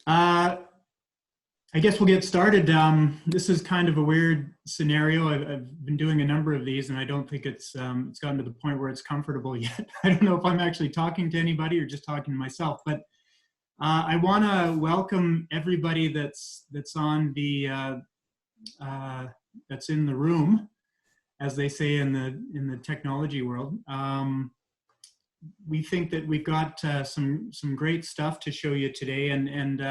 Uh, I guess we'll get started. This is kind of a weird scenario. I've been doing a number of these, and I don't think it's gotten to the point where it's comfortable yet. I don't know if I'm actually talking to anybody or just talking to myself. But I want to welcome everybody that's on the that's in the room, as they say in the technology world. We think that we've got some great stuff to show you today, and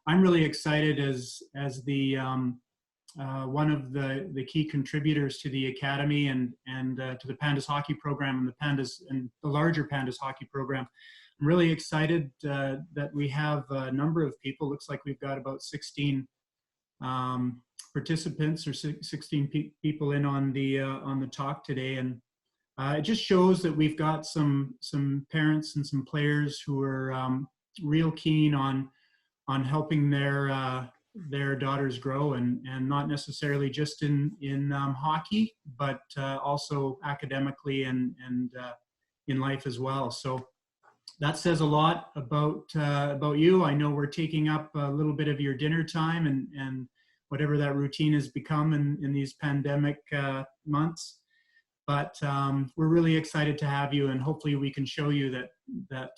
I'm really excited as the one of the key contributors to the academy and to the Pandas hockey program and the Pandas and the larger Pandas hockey program. I'm really excited that we have a number of people. Looks like we've got about 16 participants or 16 people in on the talk today, and it just shows that we've got some parents and some players who are real keen on helping their daughters grow, and not necessarily just in hockey, but also academically and in life as well. So that says a lot about you. I know we're taking up a little bit of your dinner time and whatever that routine has become in these pandemic months. But we're really excited to have you, and hopefully we can show you that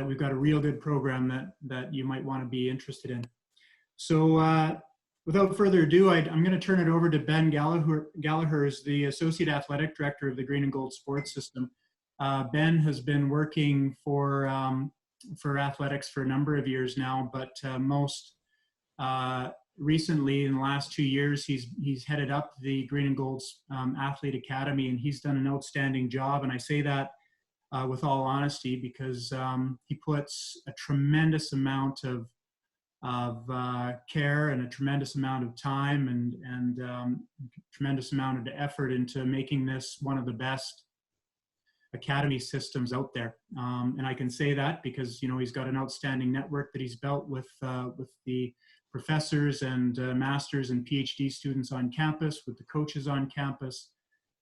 we've got a real good program that you might want to be interested in. So without further ado, I'm going to turn it over to Ben Gallaher. Gallaher is the Associate Athletic Director of the Green and Gold Sports System. Ben has been working for athletics for a number of years now, but most recently, in the last 2 years, he's headed up the Green and Gold's Athlete Academy, and he's done an outstanding job. And I say that with all honesty because he puts a tremendous amount of care and a tremendous amount of time and tremendous amount of effort into making this one of the best academy systems out there. And I can say that because he's got an outstanding network that he's built with the professors and masters and PhD students on campus, with the coaches on campus,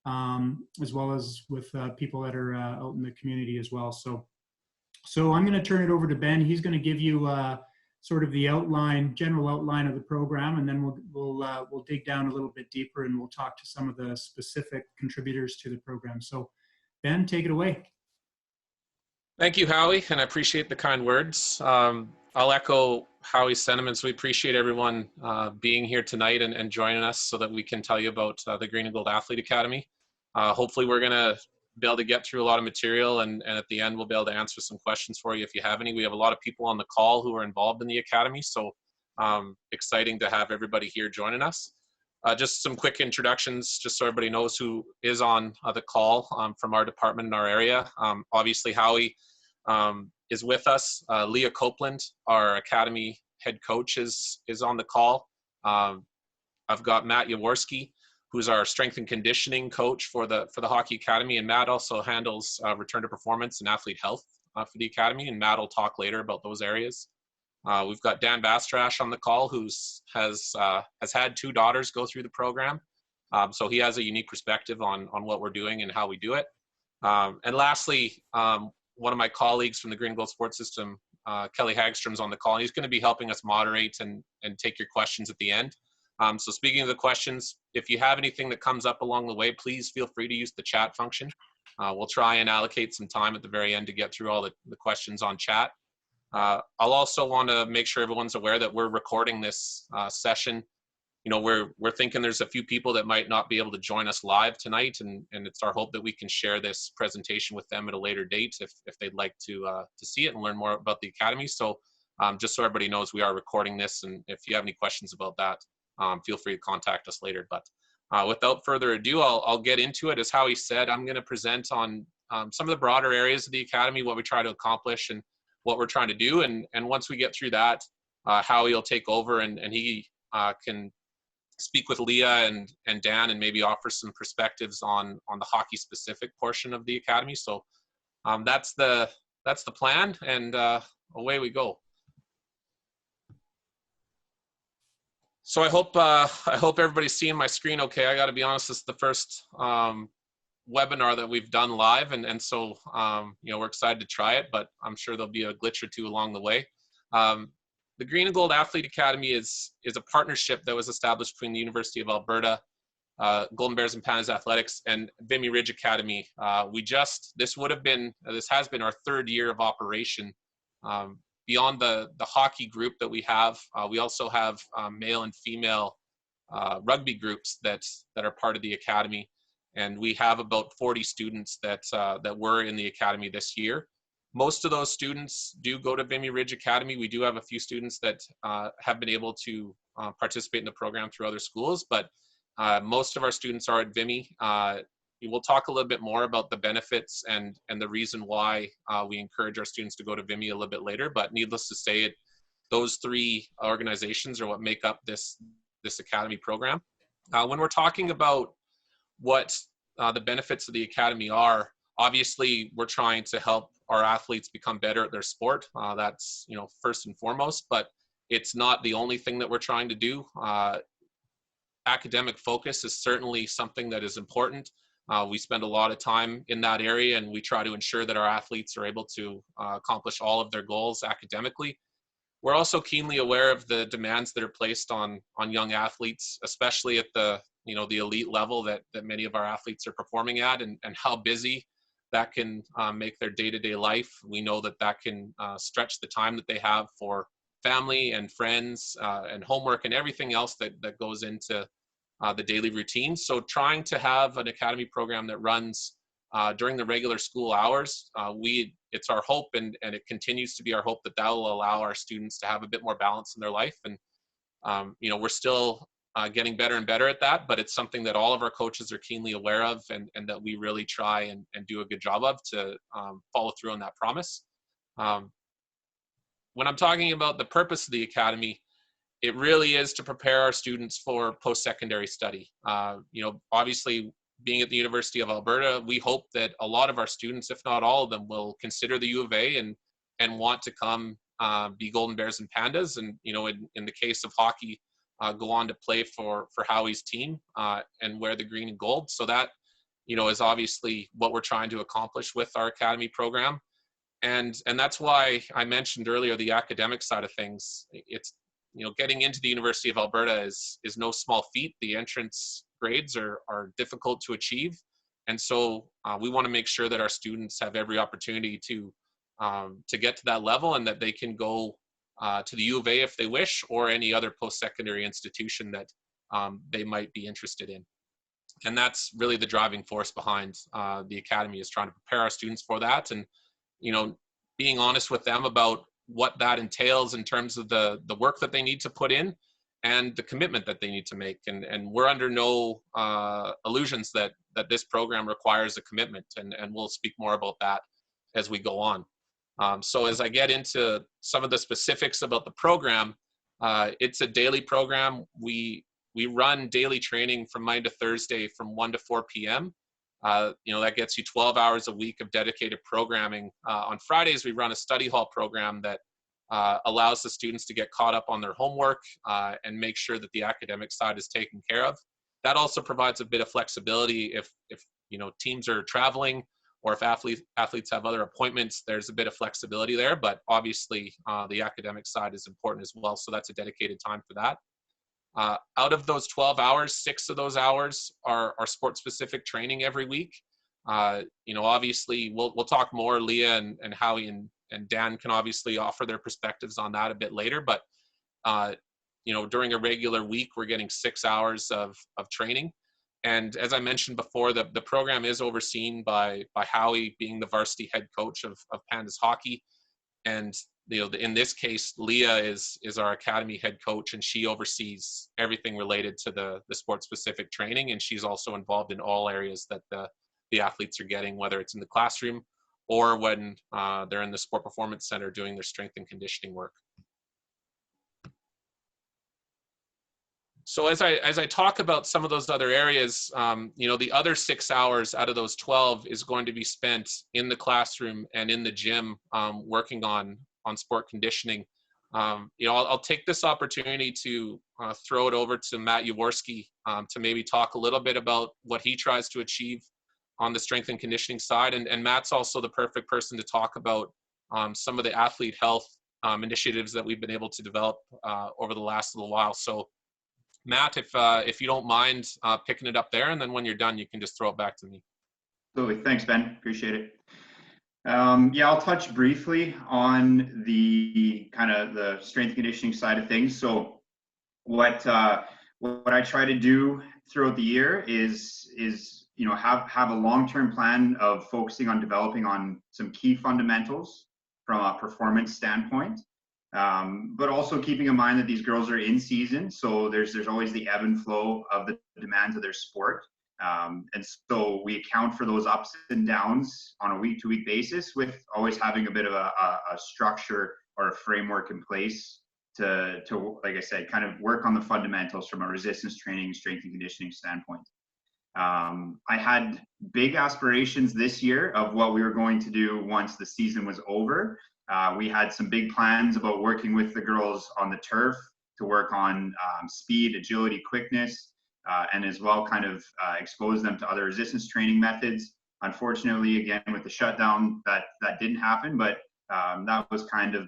as well as with people that are out in the community as well. So I'm going to turn it over to Ben. He's going to give you sort of the general outline of the program, and then we'll dig down a little bit deeper and we'll talk to some of the specific contributors to the program. So Ben, take it away. Thank you, Howie, and I appreciate the kind words. I'll echo Howie's sentiments. We appreciate everyone being here tonight and joining us so that we can tell you about the Green and Gold Athlete Academy. Hopefully we're going to be able to get through a lot of material, and at the end we'll be able to answer some questions for you if you have any. We have a lot of people on the call who are involved in the academy, so exciting to have everybody here joining us. Just some quick introductions, just so everybody knows who is on the call from our department in our area. Obviously, Howie is with us. Leah Copeland, our academy head coach, is on the call. I've got Matt Yarworski, who's our strength and conditioning coach for the hockey academy, and Matt also handles return to performance and athlete health for the academy, and Matt will talk later about those areas. We've got Basterash on the call, who has had 2 daughters go through the program, so he has a unique perspective on what we're doing and how we do it. And lastly, one of my colleagues from the Green and Gold Sports System, Kelly Hagstrom's on the call, and he's going to be helping us moderate and take your questions at the end. So speaking of the questions, if you have anything that comes up along the way, please feel free to use the chat function. We'll try and allocate some time at the very end to get through all the questions on chat. I'll also want to make sure everyone's aware that we're recording this session. We're thinking there's a few people that might not be able to join us live tonight, and it's our hope that we can share this presentation with them at a later date if they'd like to see it and learn more about the academy. So just so everybody knows, we are recording this, and if you have any questions about that, feel free to contact us later. But without further ado, I'll get into it. As Howie said, I'm going to present on some of the broader areas of the academy, what we try to accomplish and what we're trying to do. And once we get through that, Howie will take over and he can speak with Leah and Dan and maybe offer some perspectives on the hockey specific portion of the academy. So that's the plan, and away we go. So I hope everybody's seeing my screen okay. I got to be honest, this is the first webinar that we've done live, and so we're excited to try it, but I'm sure there'll be a glitch or two along the way. the Green and Gold Athlete Academy is a partnership that was established between the University of Alberta, Golden Bears and Pandas Athletics, and Vimy Ridge Academy. This has been our third year of operation. Beyond the hockey group that we have, we also have male and female rugby groups that are part of the academy, and we have about 40 students that were in the academy this year. Most of those students do go to Vimy Ridge Academy. We do have a few students that have been able to participate in the program through other schools, but most of our students are at Vimy. We'll talk a little bit more about the benefits and the reason why we encourage our students to go to Vimy a little bit later, but needless to say, those three organizations are what make up this academy program. When we're talking about what the benefits of the academy are, obviously we're trying to help our athletes become better at their sport. That's first and foremost, but it's not the only thing that we're trying to do. Academic focus is certainly something that is important. We spend a lot of time in that area, and we try to ensure that our athletes are able to accomplish all of their goals academically. We're also keenly aware of the demands that are placed on young athletes, especially at the elite level that many of our athletes are performing at, and how busy that can make their day-to-day life. We know that can stretch the time that they have for family and friends and homework and everything else that goes into the daily routine. So trying to have an academy program that runs during the regular school hours, it's our hope, and it continues to be our hope, that will allow our students to have a bit more balance in their life. And we're still getting better and better at that, but it's something that all of our coaches are keenly aware of, and that we really try and do a good job of to follow through on that promise. When I'm talking about the purpose of the academy, it really is to prepare our students for post-secondary study. Obviously, being at the University of Alberta, we hope that a lot of our students, if not all of them, will consider the U of A and want to come be Golden Bears and Pandas, and in the case of hockey, go on to play for Howie's team and wear the green and gold. So that is obviously what we're trying to accomplish with our academy program, and that's why I mentioned earlier the academic side of things. It's getting into the University of Alberta is no small feat. The entrance grades are difficult to achieve, and so we want to make sure that our students have every opportunity to get to that level, and that they can go to the U of A if they wish, or any other post-secondary institution that they might be interested in. And that's really the driving force behind the academy, is trying to prepare our students for that, and being honest with them about what that entails in terms of the work that they need to put in and the commitment that they need to make. And we're under no illusions that this program requires a commitment, and we'll speak more about that as we go on. So as I get into some of the specifics about the program, it's a daily program. We run daily training from Monday to Thursday from 1 to 4 p.m. That gets you 12 hours a week of dedicated programming. On Fridays, we run a study hall program that allows the students to get caught up on their homework and make sure that the academic side is taken care of. That also provides a bit of flexibility if teams are traveling, or if athletes have other appointments. There's a bit of flexibility there, but obviously the academic side is important as well. So that's a dedicated time for that. Out of those 12 hours, 6 of those hours are sport-specific training every week. Obviously, we'll talk more. Leah and Howie and Dan can obviously offer their perspectives on that a bit later. But during a regular week, we're getting 6 hours of training. And as I mentioned before, the program is overseen by Howie, being the varsity head coach of Pandas hockey. And in this case, Leah is our academy head coach, and she oversees everything related to the sport-specific training. And she's also involved in all areas that the athletes are getting, whether it's in the classroom or when they're in the sport performance center doing their strength and conditioning work. So as I talk about some of those other areas, the other 6 hours out of those 12 is going to be spent in the classroom and in the gym working on sport conditioning. I'll take this opportunity to throw it over to Matt Yarworski to maybe talk a little bit about what he tries to achieve on the strength and conditioning side. And Matt's also the perfect person to talk about some of the athlete health initiatives that we've been able to develop over the last little while. So Matt, if you don't mind picking it up there, and then when you're done, you can just throw it back to me. Absolutely. Thanks, Ben. Appreciate it. Yeah, I'll touch briefly on the kind of the strength and conditioning side of things. So what I try to do throughout the year is have a long-term plan of focusing on developing on some key fundamentals from a performance standpoint, but also keeping in mind that these girls are in season, so there's always the ebb and flow of the demands of their sport. And so we account for those ups and downs on a week-to-week basis, with always having a bit of a structure or a framework in place to, like I said, kind of work on the fundamentals from a resistance training, strength and conditioning standpoint. I had big aspirations this year of what we were going to do once the season was over. We had some big plans about working with the girls on the turf to work on speed, agility, quickness, and as well kind of expose them to other resistance training methods. Unfortunately, again, with the shutdown, that didn't happen, but that was kind of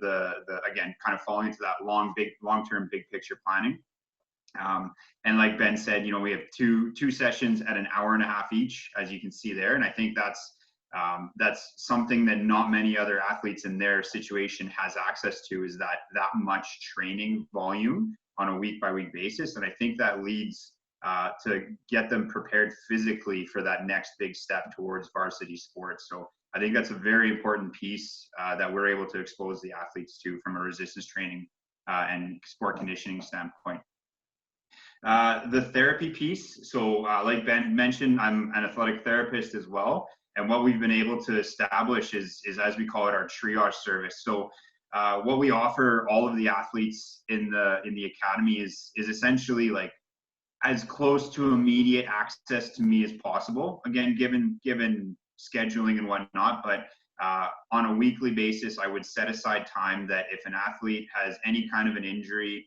again, kind of falling into that long-term big picture planning. And like Ben said, we have two sessions at an hour and a half each, as you can see there. And I think that's something that not many other athletes in their situation has access to, is that much training volume on a week-by-week basis. And I think that leads to get them prepared physically for that next big step towards varsity sports. So I think that's a very important piece that we're able to expose the athletes to from a resistance training and sport conditioning standpoint. The therapy piece. So like Ben mentioned, I'm an athletic therapist as well. And what we've been able to establish is as we call it, our triage service. So what we offer all of the athletes in the academy is essentially like as close to immediate access to me as possible. Again, given scheduling and whatnot, but on a weekly basis, I would set aside time that if an athlete has any kind of an injury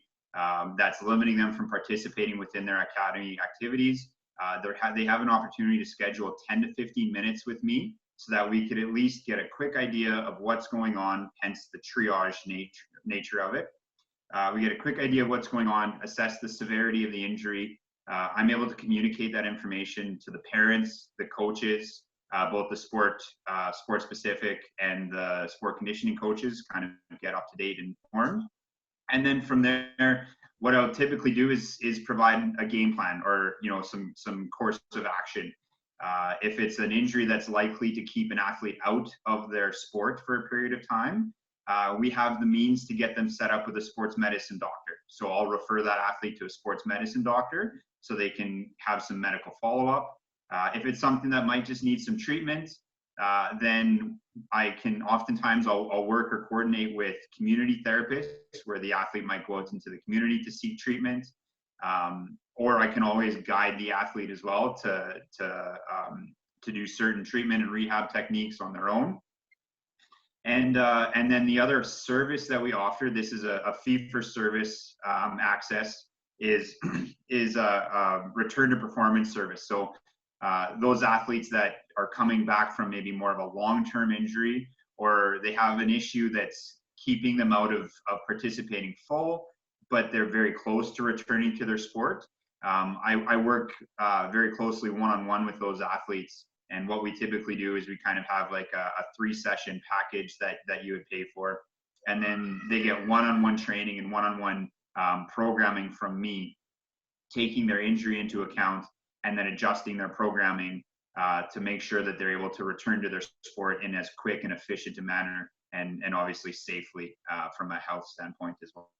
that's limiting them from participating within their academy activities, they have an opportunity to schedule 10 to 15 minutes with me, so that we could at least get a quick idea of what's going on, hence the triage nature of it. We get a quick idea of what's going on, assess the severity of the injury. I'm able to communicate that information to the parents, the coaches, both the sport specific and the sport conditioning coaches, kind of get up to date and informed. And then from there, what I'll typically do is provide a game plan, or some course of action. If it's an injury that's likely to keep an athlete out of their sport for a period of time, we have the means to get them set up with a sports medicine doctor. So I'll refer that athlete to a sports medicine doctor so they can have some medical follow-up. If it's something that might just need some treatment, then I can oftentimes I'll work or coordinate with community therapists, where the athlete might go out into the community to seek treatment, or I can always guide the athlete as well to do certain treatment and rehab techniques on their own. And then the other service that we offer, this is a fee-for-service access, is a return to performance service. So those athletes that are coming back from maybe more of a long-term injury, or they have an issue that's keeping them out of participating full, but they're very close to returning to their sport. I work very closely one-on-one with those athletes. And what we typically do is we kind of have like a 3-session package that you would pay for. And then they get one-on-one training and one-on-one programming from me, taking their injury into account, and then adjusting their programming to make sure that they're able to return to their sport in as quick and efficient a manner, and obviously safely from a health standpoint as well.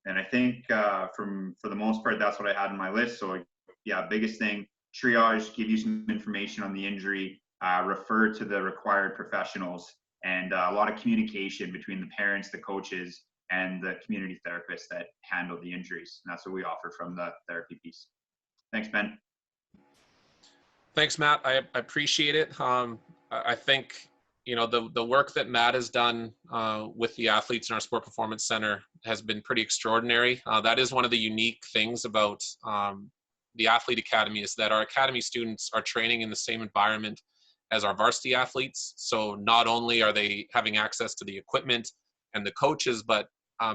And I think for the most part, that's what I had on my list. So yeah, biggest thing, triage, give you some information on the injury, refer to the required professionals, and a lot of communication between the parents, the coaches, and the community therapists that handle the injuries. And that's what we offer from the therapy piece. Thanks, Ben. Thanks, Matt. I appreciate it. I think, the work that Matt has done with the athletes in our Sport Performance Center has been pretty extraordinary. That is one of the unique things about the Athlete Academy, is that our Academy students are training in the same environment as our varsity athletes. So not only are they having access to the equipment and the coaches, but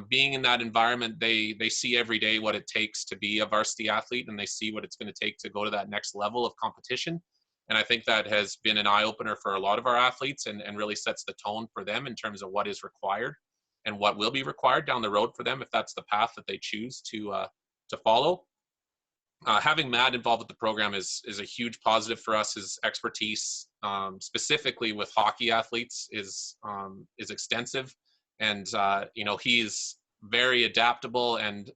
being in that environment, they see every day what it takes to be a varsity athlete, and they see what it's going to take to go to that next level of competition. And I think that has been an eye-opener for a lot of our athletes, and really sets the tone for them in terms of what is required and what will be required down the road for them if that's the path that they choose to follow. Having Matt involved with the program is a huge positive for us. His expertise, specifically with hockey athletes, is extensive, and he's very adaptable and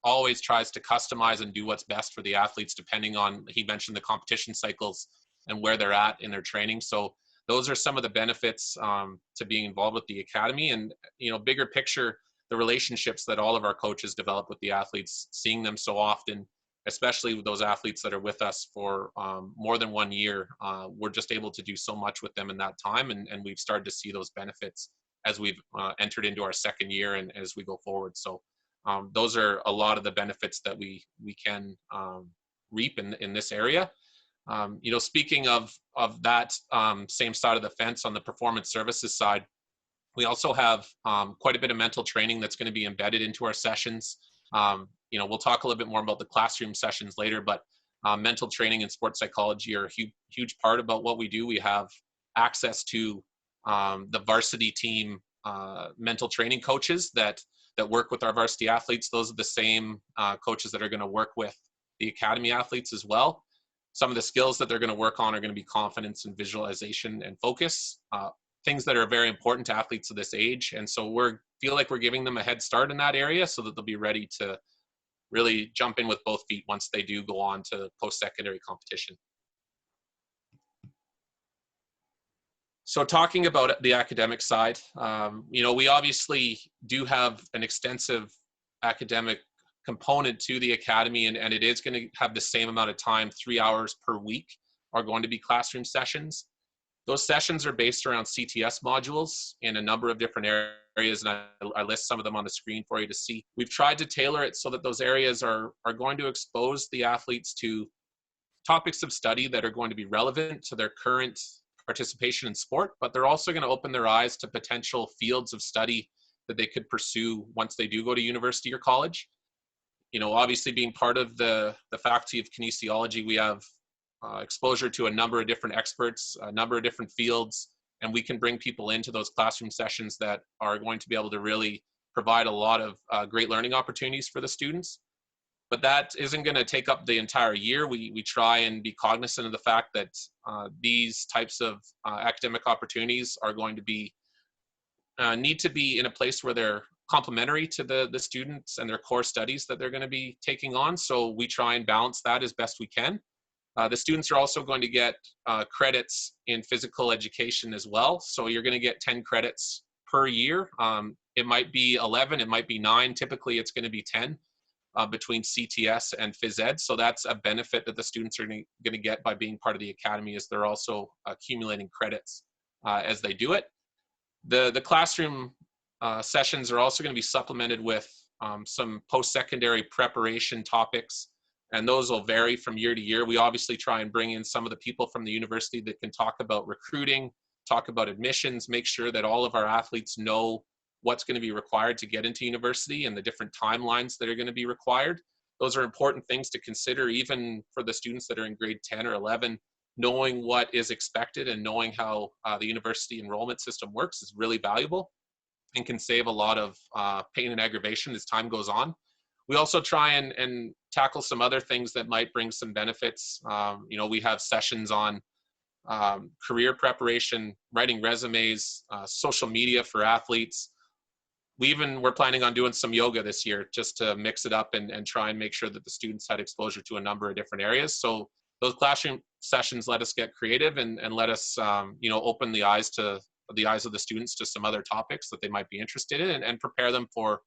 always tries to customize and do what's best for the athletes, depending on, he mentioned the competition cycles and where they're at in their training. So those are some of the benefits to being involved with the academy, and bigger picture, the relationships that all of our coaches develop with the athletes, seeing them so often, especially with those athletes that are with us for more than 1 year. We're just able to do so much with them in that time, and we've started to see those benefits as we've entered into our second year and as we go forward. So those are a lot of the benefits that we can reap in this area. Speaking of that same side of the fence, on the performance services side, we also have quite a bit of mental training that's going to be embedded into our sessions. We'll talk a little bit more about the classroom sessions later, but mental training and sports psychology are a huge part about what we do. We have access to the varsity team mental training coaches that work with our varsity athletes. Those are the same coaches that are going to work with the academy athletes as well. Some of the skills that they're going to work on are going to be confidence and visualization and focus, things that are very important to athletes of this age. And so feel like we're giving them a head start in that area so that they'll be ready to really jump in with both feet once they do go on to post-secondary competition. So talking about the academic side, we obviously do have an extensive academic component to the academy, and it is going to have the same amount of time. 3 hours per week are going to be classroom sessions. Those sessions are based around CTS modules in a number of different areas, and I list some of them on the screen for you to see. We've tried to tailor it so that those areas are going to expose the athletes to topics of study that are going to be relevant to their current participation in sport, but they're also going to open their eyes to potential fields of study that they could pursue once they do go to university or college. Obviously being part of the faculty of kinesiology, we have exposure to a number of different experts, a number of different fields, and we can bring people into those classroom sessions that are going to be able to really provide a lot of great learning opportunities for the students. But that isn't going to take up the entire year. We try and be cognizant of the fact that these types of academic opportunities are going to be need to be in a place where they're complementary to the students and their core studies that they're going to be taking on. So we try and balance that as best we can. The students are also going to get credits in physical education as well. So you're going to get 10 credits per year. It might be 11, it might be 9. Typically it's going to be 10 between CTS and phys ed. So that's a benefit that the students are going to get by being part of the academy, is they're also accumulating credits as they do it. The classroom sessions are also going to be supplemented with some post-secondary preparation topics, and those will vary from year to year. We obviously try and bring in some of the people from the university that can talk about recruiting, talk about admissions, make sure that all of our athletes know what's going to be required to get into university and the different timelines that are going to be required. Those are important things to consider, even for the students that are in grade 10 or 11. Knowing what is expected and knowing how the university enrollment system works is really valuable and can save a lot of pain and aggravation as time goes on. We also try and tackle some other things that might bring some benefits. We have sessions on career preparation, writing resumes, social media for athletes. We're planning on doing some yoga this year just to mix it up and try and make sure that the students had exposure to a number of different areas. So those classroom sessions let us get creative and let us open the eyes of the students to some other topics that they might be interested in, and prepare them for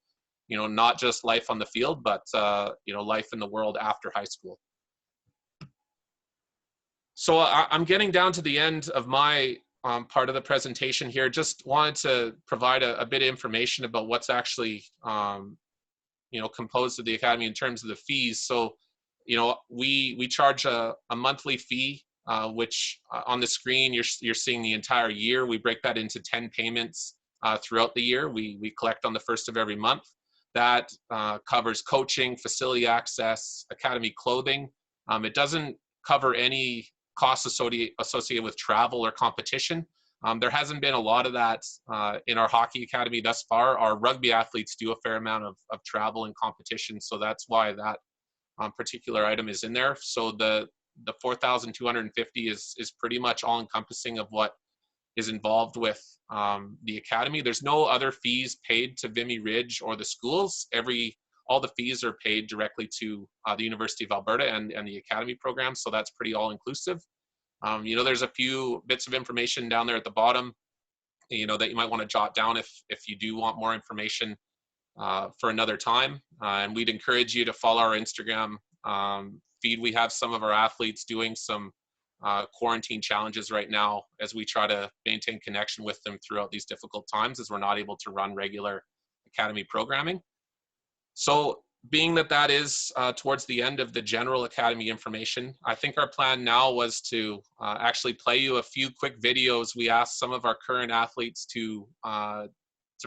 not just life on the field, but life in the world after high school. So I'm getting down to the end of my part of the presentation here. Just wanted to provide a bit of information about what's actually composed of the academy in terms of the fees. So we charge a monthly fee, which on the screen you're seeing the entire year. We break that into 10 payments throughout the year. We collect on the 1st of every month. That covers coaching, facility access, academy clothing. It doesn't cover any costs associated with travel or competition. There hasn't been a lot of that in our hockey academy thus far. Our rugby athletes do a fair amount of travel and competition, so that's why that particular item is in there. So the 4,250 is pretty much all encompassing of what is involved with the academy. There's no other fees paid to Vimy Ridge or the schools. All the fees are paid directly to the University of Alberta and the academy program, so that's pretty all inclusive. There's a few bits of information down there at the bottom, that you might want to jot down if you do want more information for another time. And we'd encourage you to follow our Instagram feed. We have some of our athletes doing some quarantine challenges right now as we try to maintain connection with them throughout these difficult times, as we're not able to run regular academy programming. So being that is towards the end of the general academy information, I think our plan now was to actually play you a few quick videos. We asked some of our current athletes to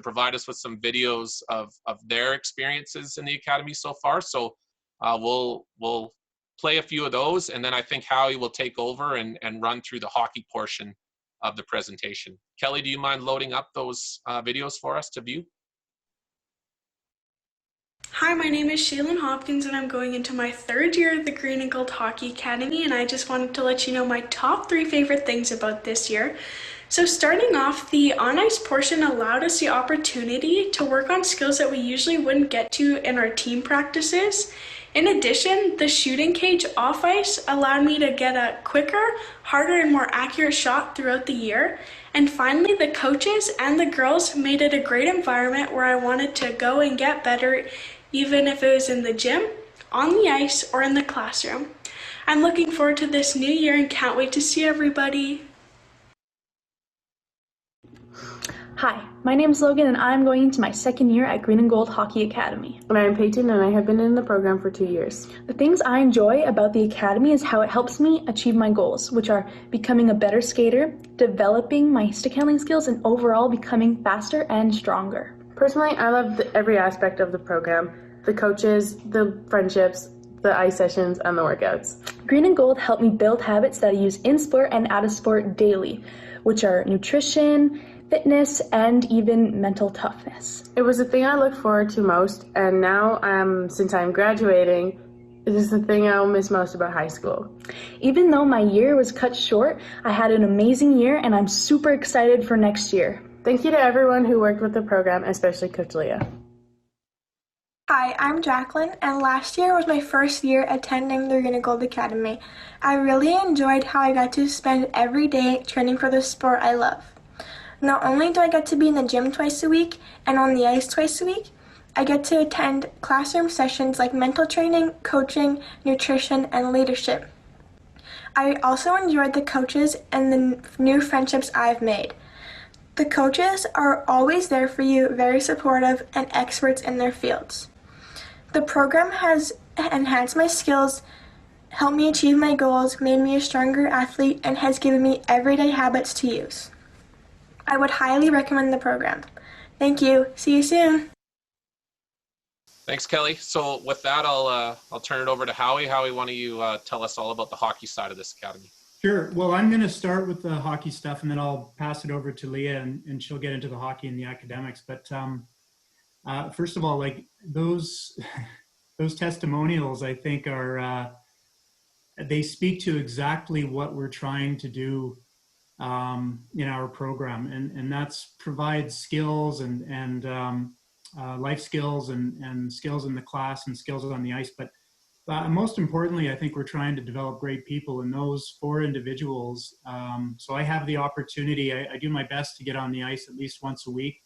provide us with some videos of their experiences in the academy so far. So we'll play a few of those, and then I think Howie will take over and run through the hockey portion of the presentation. Kelly, do you mind loading up those videos for us to view? Hi, my name is Shaylin Hopkins, and I'm going into my 3rd year at the Green and Gold Hockey Academy, and I just wanted to let you know my top 3 favorite things about this year. So starting off, the on-ice portion allowed us the opportunity to work on skills that we usually wouldn't get to in our team practices. In addition, the shooting cage off ice allowed me to get a quicker, harder, and more accurate shot throughout the year. And finally, the coaches and the girls made it a great environment where I wanted to go and get better, even if it was in the gym, on the ice, or in the classroom. I'm looking forward to this new year and can't wait to see everybody. Hi, my name is Logan, and I'm going into my 2nd year at Green and Gold Hockey Academy. And I'm Peyton, and I have been in the program for 2 years. The things I enjoy about the academy is how it helps me achieve my goals, which are becoming a better skater, developing my stick handling skills, and overall becoming faster and stronger. Personally, I love every aspect of the program: the coaches, the friendships, the ice sessions, and the workouts. Green and Gold helped me build habits that I use in sport and out of sport daily, which are nutrition, fitness, and even mental toughness. It was the thing I looked forward to most, and now, since I'm graduating, it is the thing I'll miss most about high school. Even though my year was cut short, I had an amazing year, and I'm super excited for next year. Thank you to everyone who worked with the program, especially Coach Leah. Hi, I'm Jacqueline, and last year was my first year attending the Green and Gold Academy. I really enjoyed how I got to spend every day training for the sport I love. Not only do I get to be in the gym twice a week and on the ice twice a week, I get to attend classroom sessions like mental training, coaching, nutrition, and leadership. I also enjoyed the coaches and the new friendships I've made. The coaches are always there for you, very supportive, and experts in their fields. The program has enhanced my skills, helped me achieve my goals, made me a stronger athlete, and has given me everyday habits to use. I would highly recommend the program. Thank you. See you soon. Thanks, Kelly. So with that, I'll turn it over to Howie. Howie, why don't you tell us all about the hockey side of this academy? Sure. Well, I'm going to start with the hockey stuff, and then I'll pass it over to Leah, and she'll get into the hockey and the academics. But first of all, like those testimonials, I think they speak to exactly what we're trying to do in our program, and that's provide skills and life skills and skills in the class and skills on the ice. But most importantly, I think we're trying to develop great people, and those 4 individuals. So I have the opportunity, I do my best to get on the ice at least once a week.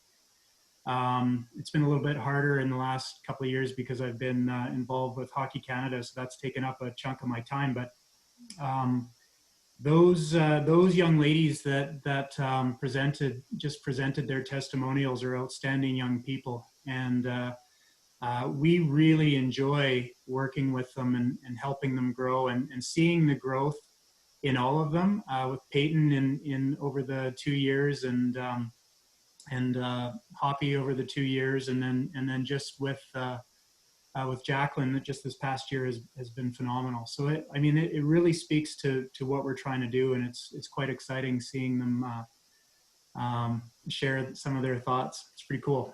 It's been a little bit harder in the last couple of years because I've been involved with Hockey Canada, so that's taken up a chunk of my time. But those young ladies that presented their testimonials are outstanding young people, and we really enjoy working with them and helping them grow and seeing the growth in all of them. With Peyton in over the 2 years, and Hoppy over the 2 years, and then just with Jacqueline, that just this past year has been phenomenal. So it really speaks to what we're trying to do, and it's quite exciting seeing them share some of their thoughts. It's pretty cool.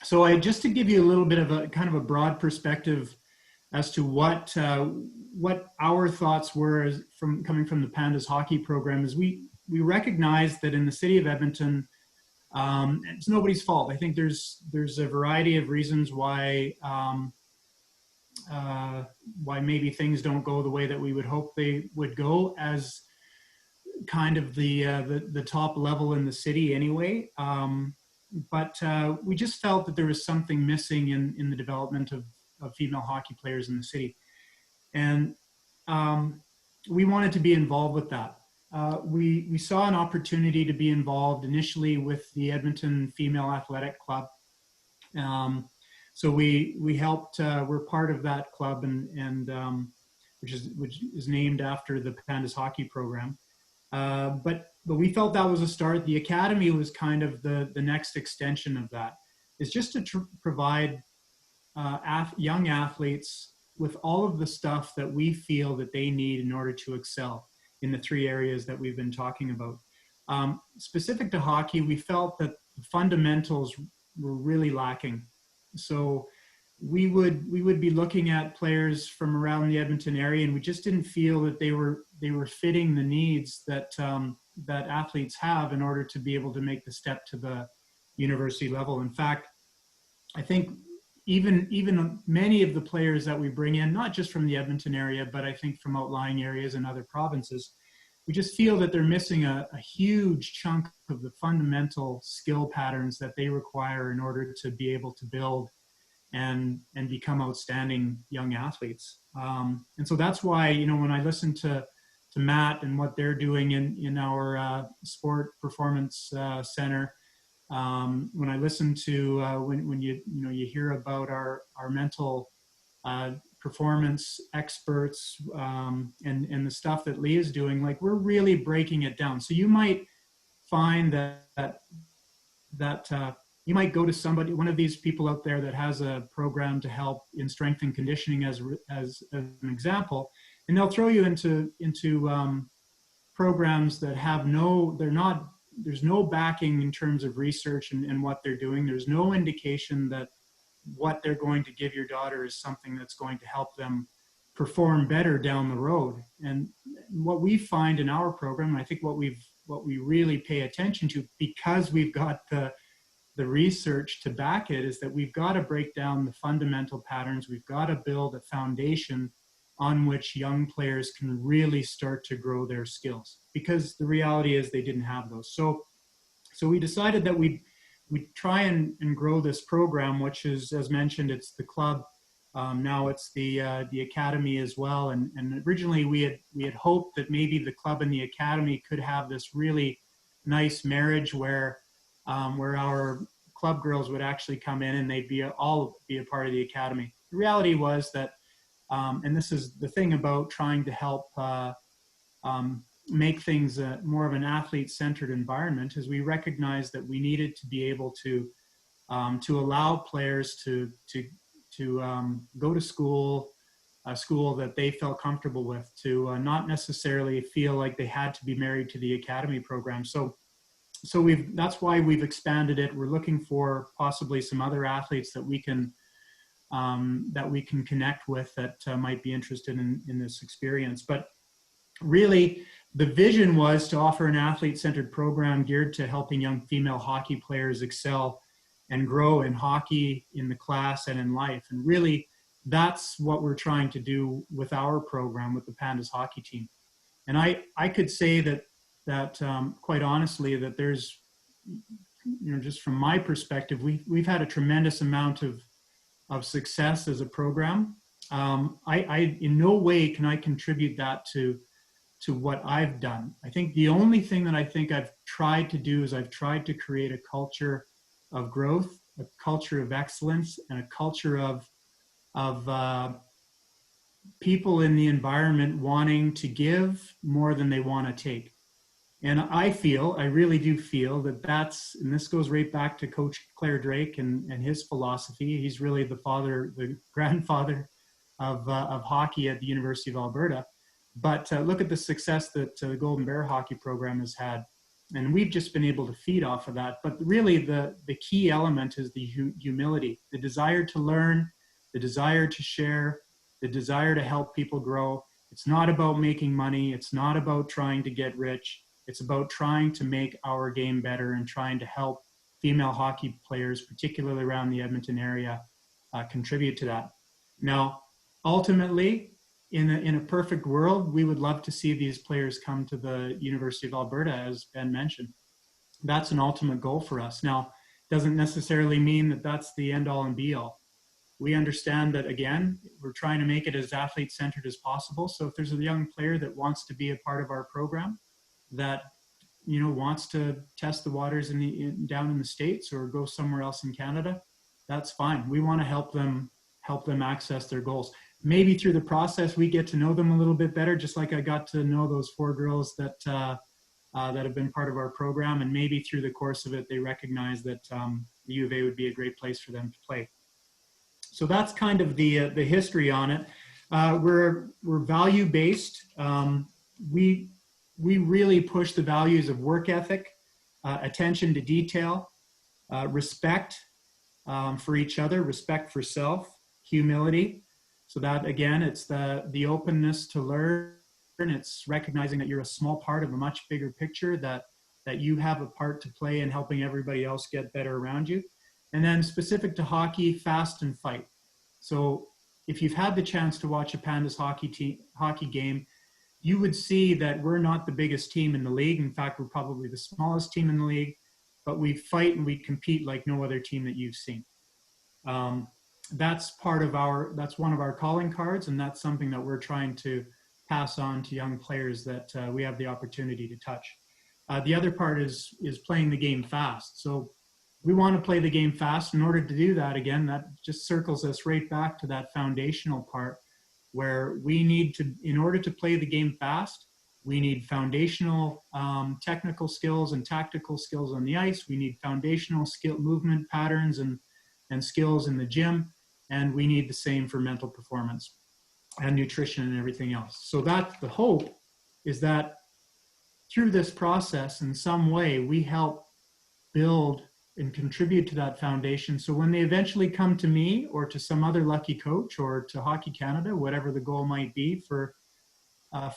So just to give you a little bit of a kind of a broad perspective as to what our thoughts were coming from the Pandas hockey program, is we recognize that in the city of Edmonton, it's nobody's fault. I think there's a variety of reasons why maybe things don't go the way that we would hope they would go as kind of the top level in the city anyway. But we just felt that there was something missing in the development of female hockey players in the city. And we wanted to be involved with that. We saw an opportunity to be involved initially with the Edmonton Female Athletic Club. So we helped, we're part of that club, and which is named after the Pandas hockey program. But we felt that was a start. The academy was kind of the next extension of that. It's just to provide young athletes with all of the stuff that we feel that they need in order to excel in the 3 areas that we've been talking about. Specific to hockey, we felt that the fundamentals were really lacking. So we would be looking at players from around the Edmonton area, and we just didn't feel that they were fitting the needs that that athletes have in order to be able to make the step to the university level. In fact, I think even many of the players that we bring in, not just from the Edmonton area, but I think from outlying areas and other provinces, we just feel that they're missing a huge chunk of the fundamental skill patterns that they require in order to be able to build and become outstanding young athletes. And so that's why, when I listen to Matt and what they're doing in our sport performance center, when I listen to when you hear about our mental performance experts and the stuff that Leah's doing, like, we're really breaking it down. So you might find that you might go to one of these people out there that has a program to help in strength and conditioning as an example, and they'll throw you into programs that have there's no backing in terms of research and what they're doing. There's no indication that what they're going to give your daughter is something that's going to help them perform better down the road. And what we find in our program, and I think what we really pay attention to, because we've got the research to back it, is that we've got to break down the fundamental patterns. We've got to build a foundation on which young players can really start to grow their skills, because the reality is they didn't have those. So we decided that we'd try and grow this program, which is, as mentioned, it's the club. Now it's the academy as well. And originally we had hoped that maybe the club and the academy could have this really nice marriage where our club girls would actually come in and they'd all be a part of the academy. The reality was that, and this is the thing about trying to help make things more of an athlete-centered environment, is we recognized that we needed to be able to allow players to go to school, a school that they felt comfortable with, to not necessarily feel like they had to be married to the academy program. So that's why we've expanded it. We're looking for possibly some other athletes that we can connect with that might be interested in this experience. But really, the vision was to offer an athlete-centered program geared to helping young female hockey players excel and grow in hockey, in the class, and in life. And really, that's what we're trying to do with our program, with the Pandas hockey team. And I could say that quite honestly, that there's, just from my perspective, we've had a tremendous amount of success as a program. I in no way can I contribute that to what I've done. I think the only thing that I think I've tried to do is I've tried to create a culture of growth, a culture of excellence, and a culture of people in the environment wanting to give more than they want to take. And I really do feel that and this goes right back to Coach Claire Drake and his philosophy. He's really the grandfather of hockey at the University of Alberta. But look at the success that the Golden Bear hockey program has had. And we've just been able to feed off of that. But really the key element is the humility, the desire to learn, the desire to share, the desire to help people grow. It's not about making money. It's not about trying to get rich. It's about trying to make our game better and trying to help female hockey players, particularly around the Edmonton area, contribute to that. Now, ultimately, in a perfect world, we would love to see these players come to the University of Alberta, as Ben mentioned. That's an ultimate goal for us. Now, doesn't necessarily mean that that's the end all and be all. We understand that, again, we're trying to make it as athlete-centered as possible. So if there's a young player that wants to be a part of our program, that wants to test the waters down in the States or go somewhere else in Canada, that's fine. We want to help them access their goals. Maybe through the process we get to know them a little bit better, just like I got to know those 4 girls that have been part of our program, and maybe through the course of it they recognize that the U of A would be a great place for them to play. So that's kind of the history on it. We're value-based. We really push the values of work ethic, attention to detail, respect for each other, respect for self, humility. So that, again, it's the openness to learn. It's recognizing that you're a small part of a much bigger picture, that you have a part to play in helping everybody else get better around you. And then specific to hockey, fast and fight. So if you've had the chance to watch a Pandas hockey game, you would see that we're not the biggest team in the league. In fact, we're probably the smallest team in the league, but we fight and we compete like no other team that you've seen. That's one of our calling cards, and that's something that we're trying to pass on to young players that we have the opportunity to touch. The other part is playing the game fast. So we want to play the game fast. In order to do that, again, that just circles us right back to that foundational part, where we need to, in order to play the game fast, we need foundational technical skills and tactical skills on the ice. We need foundational movement patterns and skills in the gym. And we need the same for mental performance and nutrition and everything else. So that's the hope, is that through this process, in some way, we help build and contribute to that foundation. So when they eventually come to me or to some other lucky coach or to Hockey Canada, whatever the goal might be for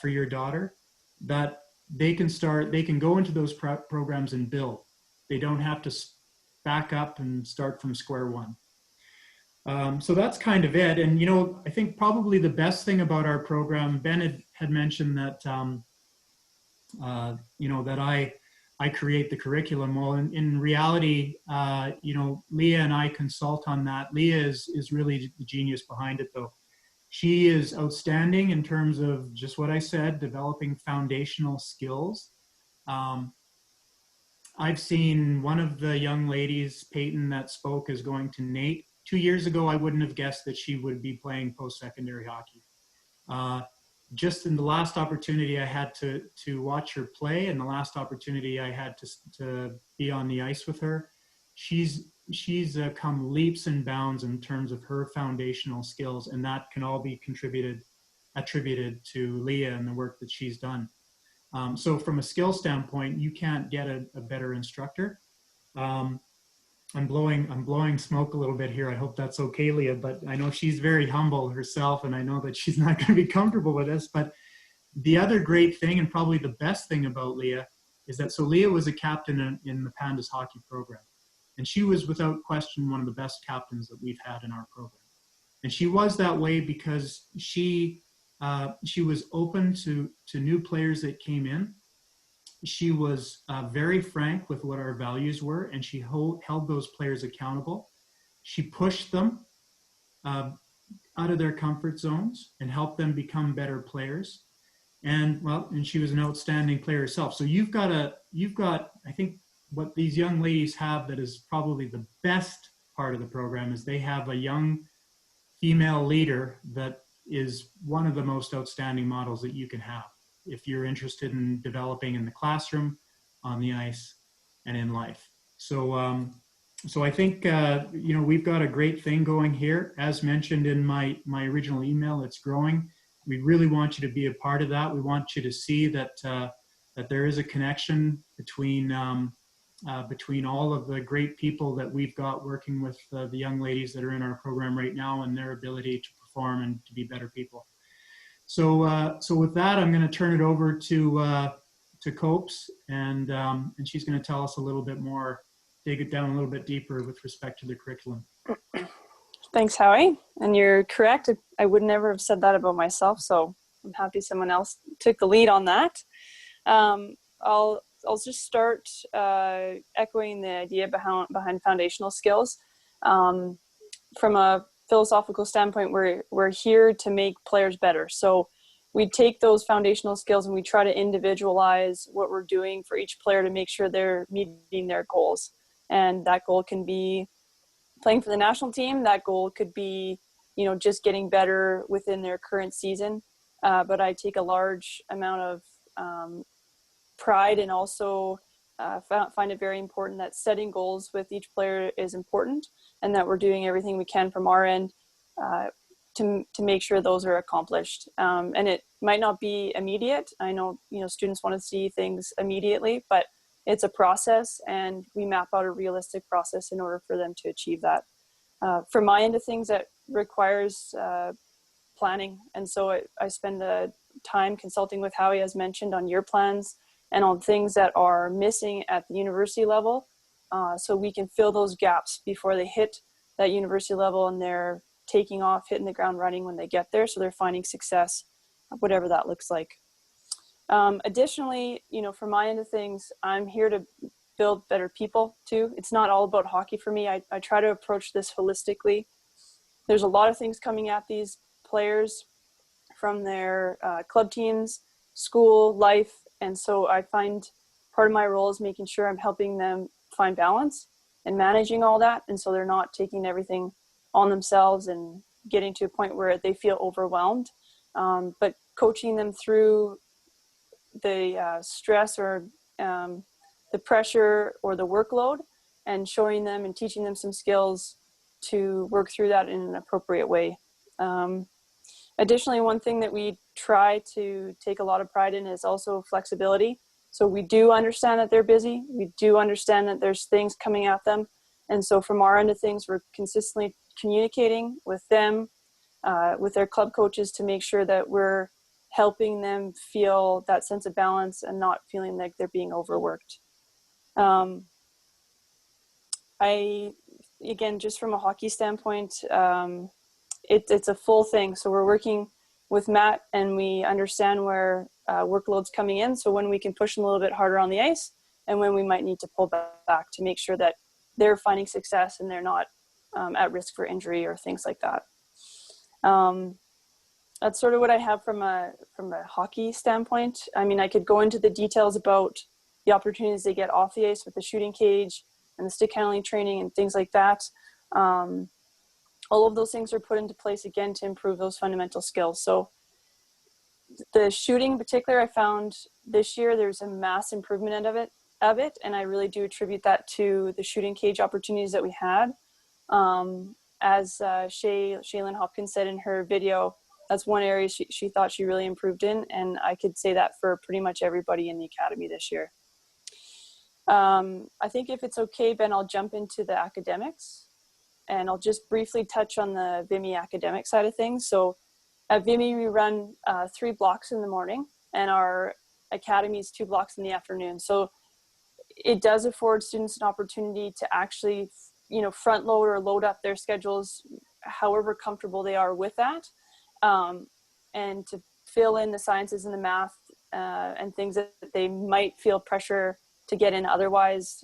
your daughter, that they can go into those programs and build. They don't have to back up and start from square one. So that's kind of it. And, I think probably the best thing about our program, Ben had mentioned that, that I create the curriculum. Well, in reality, Leah and I consult on that. Leah is really the genius behind it, though. She is outstanding in terms of just what I said, developing foundational skills. I've seen one of the young ladies, Peyton, that spoke, is going to Nate. 2 years ago, I wouldn't have guessed that she would be playing post-secondary hockey. Just in the last opportunity I had to watch her play, and the last opportunity I had to be on the ice with her, she's come leaps and bounds in terms of her foundational skills, and that can all be attributed to Leah and the work that she's done. So from a skill standpoint, you can't get a better instructor. I'm blowing smoke a little bit here. I hope that's okay, Leah, but I know she's very humble herself, and I know that she's not going to be comfortable with this. But the other great thing, and probably the best thing about Leah, is that Leah was a captain in the Pandas hockey program, and she was without question one of the best captains that we've had in our program. And she was that way because she was open to new players that came in. She was very frank with what our values were, and she held those players accountable. She pushed them out of their comfort zones and helped them become better players. And she was an outstanding player herself. So you've got, I think what these young ladies have that is probably the best part of the program is they have a young female leader that is one of the most outstanding models that you can have. If you're interested in developing in the classroom, on the ice and in life. So I think, we've got a great thing going here. As mentioned in my original email, it's growing. We really want you to be a part of that. We want you to see that there is a connection between all of the great people that we've got working with the young ladies that are in our program right now and their ability to perform and to be better people. So with that, I'm going to turn it over to Copes, and she's going to tell us a little bit more, dig it down a little bit deeper with respect to the curriculum. Thanks, Howie. And you're correct. I would never have said that about myself, so I'm happy someone else took the lead on that. I'll just start echoing the idea behind foundational skills. From a philosophical standpoint, we're here to make players better. So we take those foundational skills and we try to individualize what we're doing for each player to make sure they're meeting their goals. And that goal can be playing for the national team. That goal could be, just getting better within their current season. But I take a large amount of pride and also find it very important that setting goals with each player is important, and that we're doing everything we can from our end to make sure those are accomplished. And it might not be immediate. I know, students want to see things immediately, but it's a process, and we map out a realistic process in order for them to achieve that. From my end of things, that requires planning. And so I spend the time consulting with Howie, as mentioned, on your plans and on things that are missing at the university level, so we can fill those gaps before they hit that university level and they're taking off, hitting the ground running when they get there. So they're finding success, whatever that looks like. Additionally, from my end of things, I'm here to build better people too. It's not all about hockey for me. I try to approach this holistically. There's a lot of things coming at these players from their club teams, school, life. And so I find part of my role is making sure I'm helping them find balance and managing all that. And so they're not taking everything on themselves and getting to a point where they feel overwhelmed, but coaching them through the stress or the pressure or the workload, and showing them and teaching them some skills to work through that in an appropriate way. Additionally, one thing that we try to take a lot of pride in is also flexibility. So we do understand that they're busy. We do understand that there's things coming at them. And so from our end of things, we're consistently communicating with them, with their club coaches, to make sure that we're helping them feel that sense of balance and not feeling like they're being overworked. Again, just from a hockey standpoint, it's a full thing. So we're working with Matt, and we understand where workload's coming in. So when we can push them a little bit harder on the ice, and when we might need to pull back to make sure that they're finding success and they're not at risk for injury or things like that. That's sort of what I have from a hockey standpoint. I mean, I could go into the details about the opportunities they get off the ice with the shooting cage and the stick handling training and things like that. All of those things are put into place, again, to improve those fundamental skills. So the shooting in particular, I found this year there's a mass improvement of it, and I really do attribute that to the shooting cage opportunities that we had. As Shaylin Hopkins said in her video, that's one area she thought she really improved in, and I could say that for pretty much everybody in the academy this year. I think if it's okay, Ben, I'll jump into the academics, and I'll just briefly touch on the Vimy academic side of things. So at Vimy, we run 3 blocks in the morning, and our academy is 2 blocks in the afternoon. So it does afford students an opportunity to actually, front load or load up their schedules however comfortable they are with that, and to fill in the sciences and the math and things that they might feel pressure to get in otherwise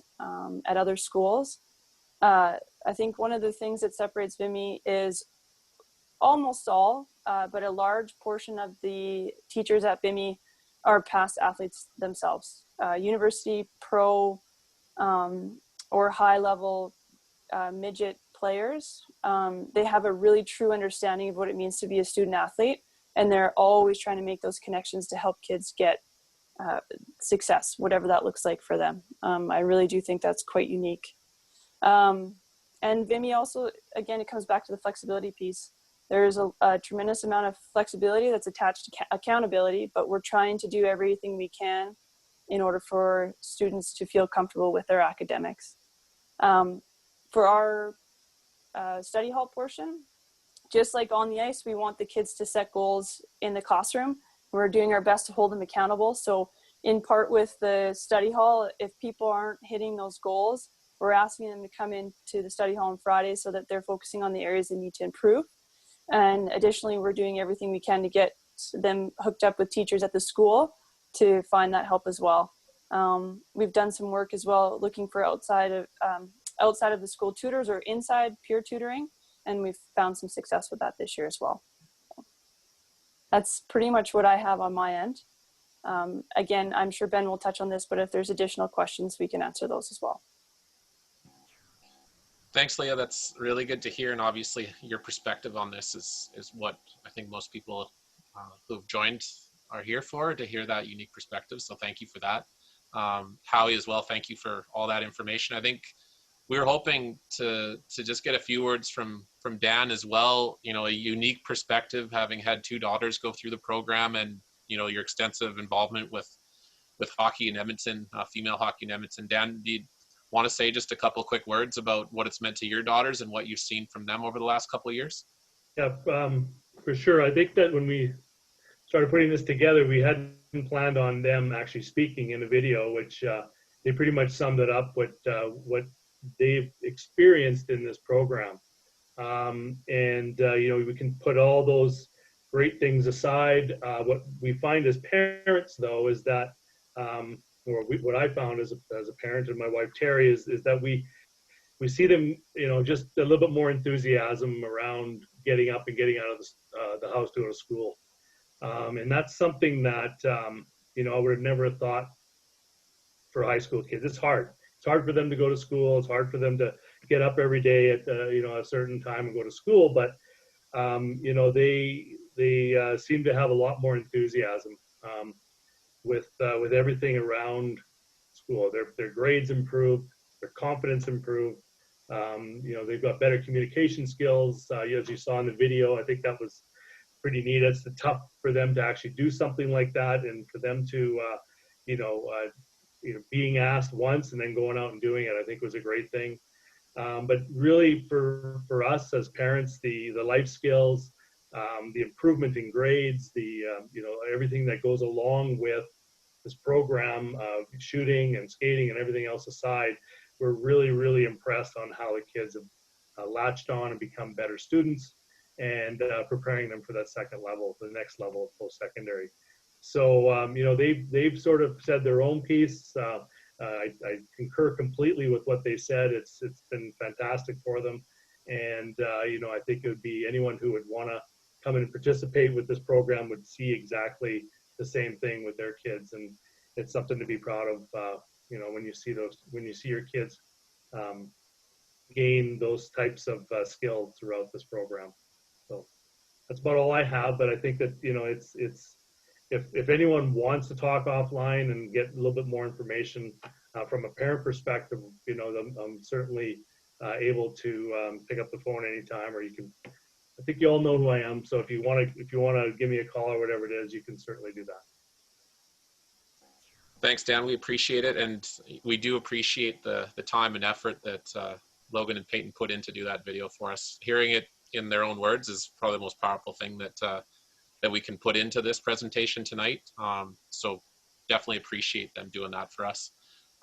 at other schools. I think one of the things that separates Vimy is almost all, but a large portion of the teachers at Vimy are past athletes themselves, university, pro, or high level midget players. They have a really true understanding of what it means to be a student athlete, and they're always trying to make those connections to help kids get success, whatever that looks like for them. I really do think that's quite unique. And Vimy also, again, it comes back to the flexibility piece. There's a tremendous amount of flexibility that's attached to accountability, but we're trying to do everything we can in order for students to feel comfortable with their academics. For our study hall portion, just like on the ice, we want the kids to set goals in the classroom. We're doing our best to hold them accountable. So in part with the study hall, if people aren't hitting those goals, we're asking them to come into the study hall on Friday so that they're focusing on the areas they need to improve. And additionally, we're doing everything we can to get them hooked up with teachers at the school to find that help as well. We've done some work as well looking for outside of the school tutors or inside peer tutoring, and we've found some success with that this year as well. That's pretty much what I have on my end. Again, I'm sure Ben will touch on this, but if there's additional questions, we can answer those as well. Thanks, Leah. That's really good to hear. And obviously your perspective on this is what I think most people who've joined are here for, to hear that unique perspective. So thank you for that. Howie as well, thank you for all that information. I think we were hoping to just get a few words from Dan as well, you know, a unique perspective, having had 2 daughters go through the program, and, you know, your extensive involvement with hockey in Edmonton, female hockey in Edmonton. Dan, do you want to say just a couple quick words about what it's meant to your daughters and what you've seen from them over the last couple of years? Yeah, for sure. I think that when we started putting this together, we hadn't planned on them actually speaking in a video, which they pretty much summed it up what they've experienced in this program. You know, we can put all those great things aside. What we find as parents, though, is that what I found as a parent, and my wife Terry, is that we see them, you know, just a little bit more enthusiasm around getting up and getting out of the house to go to school, and that's something that you know, I would have never thought for high school kids. It's hard. It's hard for them to go to school. It's hard for them to get up every day at you know, a certain time and go to school. But you know, they seem to have a lot more enthusiasm with everything around school. Their grades improved, their confidence improved. You know, they've got better communication skills. As you saw in the video, I think that was pretty neat. It's tough for them to actually do something like that, and for them to you know, being asked once and then going out and doing it, I think was a great thing. But really for us as parents, the life skills, the improvement in grades, the you know, everything that goes along with this program, shooting and skating and everything else aside, we're really impressed on how the kids have latched on and become better students, and preparing them for that second level, the next level of post-secondary. So you know, they've sort of said their own piece. I concur completely with what they said. It's been fantastic for them, and you know, I think it would be anyone who would want to come and participate with this program would see exactly the same thing with their kids, and it's something to be proud of. You know, when you see your kids gain those types of skills throughout this program. So that's about all I have. But I think that, you know, it's if anyone wants to talk offline and get a little bit more information from a parent perspective, you know, I'm certainly able to pick up the phone anytime, or you can. I think you all know who I am, so if you want to give me a call or whatever it is, you can certainly do that. Thanks, Dan. We appreciate it, and we do appreciate the time and effort that Logan and Peyton put in to do that video for us. Hearing it in their own words is probably the most powerful thing that we can put into this presentation tonight. So definitely appreciate them doing that for us.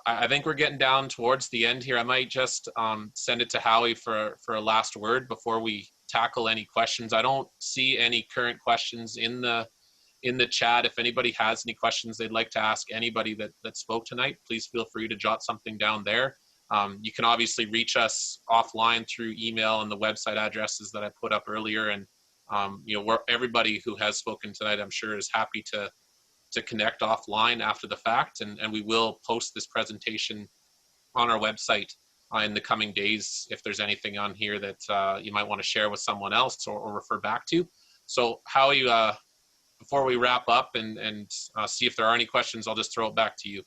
I think we're getting down towards the end here. I might just send it to Howie for a last word before we tackle any questions. I don't see any current questions in the chat. If anybody has any questions they'd like to ask anybody that spoke tonight, please feel free to jot something down there. You can obviously reach us offline through email and the website addresses that I put up earlier. And you know, everybody who has spoken tonight, I'm sure, is happy to connect offline after the fact, and we will post this presentation on our website in the coming days if there's anything on here that you might want to share with someone else or refer back to. So Howie, before we wrap up and see if there are any questions, I'll just throw it back to you.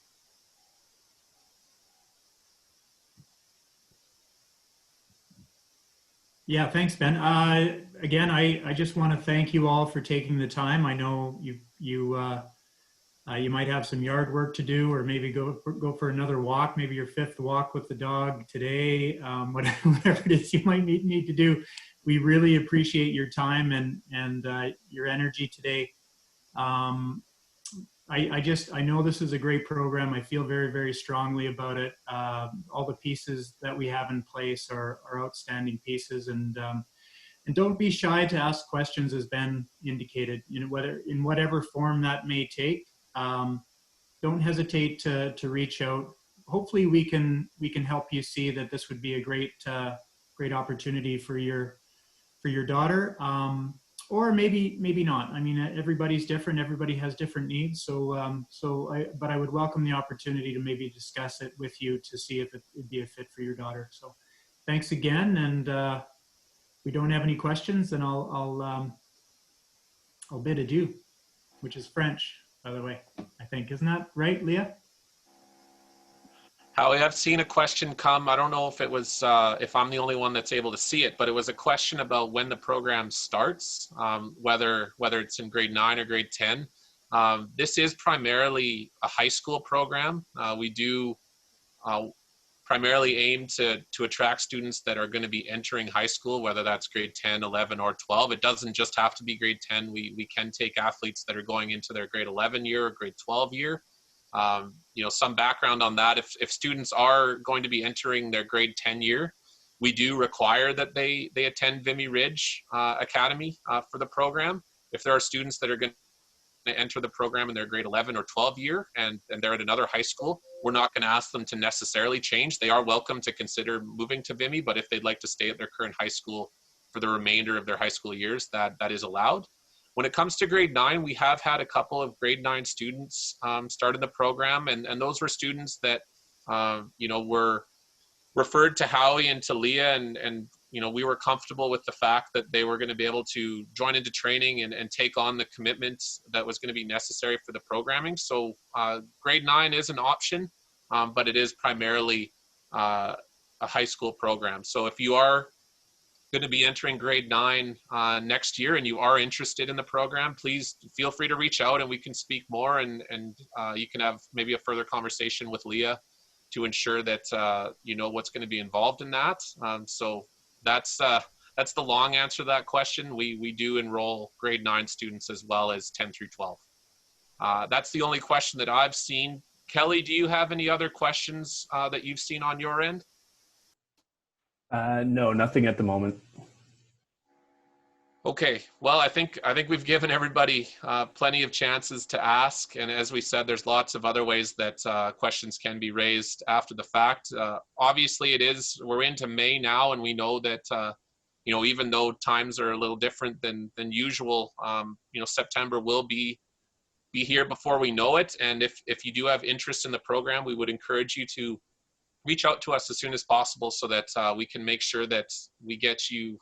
Yeah, thanks, Ben. Again, I just want to thank you all for taking the time. I know you might have some yard work to do, or maybe go for another walk, maybe your 5th walk with the dog today, whatever it is you might need to do. We really appreciate your time and your energy today. I know this is a great program. I feel very, very strongly about it. All the pieces that we have in place are outstanding pieces, and don't be shy to ask questions, as Ben indicated. You know, whether in whatever form that may take. Don't hesitate to reach out. Hopefully, we can help you see that this would be a great opportunity for your daughter. Or maybe not. I mean, everybody's different. Everybody has different needs. But I would welcome the opportunity to maybe discuss it with you to see if it would be a fit for your daughter. So, thanks again. And if we don't have any questions, then I'll bid adieu, which is French, by the way. I think, isn't that right, Leah? Howie, I've seen a question come. I don't know if it was if I'm the only one that's able to see it, but it was a question about when the program starts, whether it's in grade 9 or grade 10. This is primarily a high school program. We do primarily aim to attract students that are going to be entering high school, whether that's grade 10, 11, or 12. It doesn't just have to be grade 10. We can take athletes that are going into their grade 11 year or grade 12 year. You know, some background on that, if students are going to be entering their grade 10 year, we do require that they attend Vimy Ridge Academy for the program. If there are students that are going to enter the program in their grade 11 or 12 year and they're at another high school, we're not going to ask them to necessarily change. They are welcome to consider moving to Vimy, but if they'd like to stay at their current high school for the remainder of their high school years, that is allowed. When it comes to grade 9, we have had a couple of grade 9 students start in the program, and those were students that, you know, were referred to Howie and to Leah, and you know, we were comfortable with the fact that they were going to be able to join into training and take on the commitments that was going to be necessary for the programming. So grade 9 is an option, but it is primarily a high school program. So if you are going to be entering grade 9 next year and you are interested in the program, please feel free to reach out and we can speak more, and you can have maybe a further conversation with Leah to ensure that you know what's going to be involved in that. So that's the long answer to that question. We do enroll grade 9 students as well as 10 through 12. That's the only question that I've seen. Kelly, do you have any other questions that you've seen on your end? No, nothing at the moment. Okay, well, I think we've given everybody plenty of chances to ask, and as we said, there's lots of other ways that questions can be raised after the fact. Obviously, we're into May now, and we know that you know, even though times are a little different than usual, you know, September will be here before we know it. And if you do have interest in the program, we would encourage you to reach out to us as soon as possible so that we can make sure that we get you,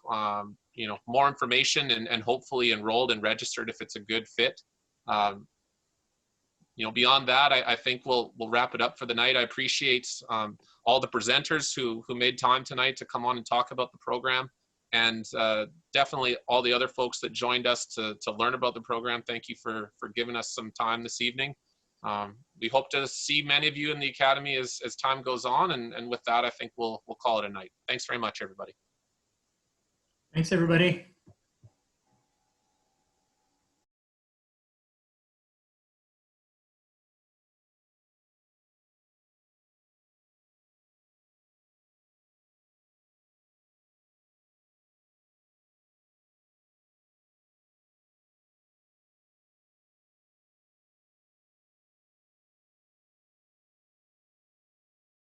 you know, more information and hopefully enrolled and registered if it's a good fit. You know, beyond that, I think we'll wrap it up for the night. I appreciate all the presenters who made time tonight to come on and talk about the program, and definitely all the other folks that joined us to learn about the program. Thank you for giving us some time this evening. We hope to see many of you in the Academy as time goes on, and with that, I think we'll call it a night. Thanks very much, everybody. Thanks, everybody.